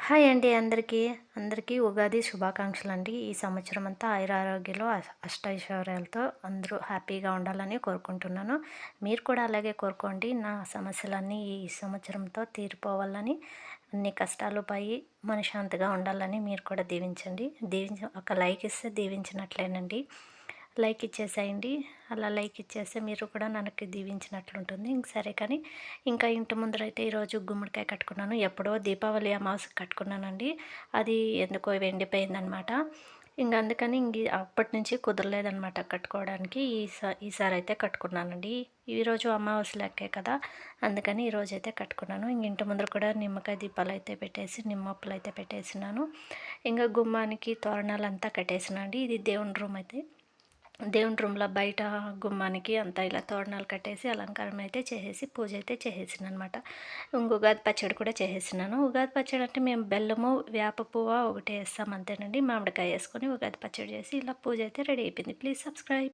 Hi అండి అందరికీ. అందరికీ ఉగాది శుభాకాంక్షలండి. ఈ సంవత్సరం అంతా ఆయురారోగ్యాలు, అష్టైశ్వర్యాలతో అందరూ హ్యాపీగా ఉండాలని కోరుకుంటున్నాను. మీరు కూడా అలాగే కోరుకోండి. నా సమస్యలన్నీ ఈ సంవత్సరంతో తీరిపోవాలని, అన్ని కష్టాలు పోయి మనశ్శాంతిగా ఉండాలని మీరు కూడా దీవించండి. ఒక లైక్ ఇస్తే దీవించినట్లేనండి. లైక్ ఇచ్చేసేయండి. అలా లైక్ ఇచ్చేస్తే మీరు కూడా నన్ను దీవించినట్లుంటుంది. ఇంక సరే కానీ, ఇంకా ఇంటి ముందరైతే ఈరోజు గుమ్మడికాయ కట్టుకున్నాను. ఎప్పుడో దీపావళి అమావాస్యకి కట్టుకున్నానండి. అది ఎందుకో ఎండిపోయిందనమాట. ఇంక అందుకని అప్పటి నుంచి కుదరలేదనమాట కట్టుకోవడానికి. ఈసారైతే కట్టుకున్నానండి. ఈరోజు అమావాస్య లెక్కే కదా! అందుకని ఈరోజైతే కట్టుకున్నాను. ఇంక ఇంటి ముందర కూడా నిమ్మకాయ దీపాలైతే పెట్టేసి, నిమ్మప్పులైతే పెట్టేసినాను. ఇంక గుమ్మానికి తోరణాలంతా కట్టేసినా అండి. ఇది దేవుని రూమ్ అయితే. దేవుని రూమ్‌లో బయట గుమ్మానికి అంతా ఇలా తోరణాలు కట్టేసి, అలంకారం అయితే చేసేసి, పూజ అయితే చేసేసాననమాట. ఉగాది పచ్చడి కూడా చేసేసినాను. ఉగాది పచ్చడి అంటే మేము బెల్లము, వేప పువ్వ ఒకటే ఏస్తాం అంతేనండి. మామిడికాయ ఏసుకొని ఉగాది పచ్చడి చేసి ఇలా పూజ అయితే రెడీ అయిపోయింది. Please subscribe.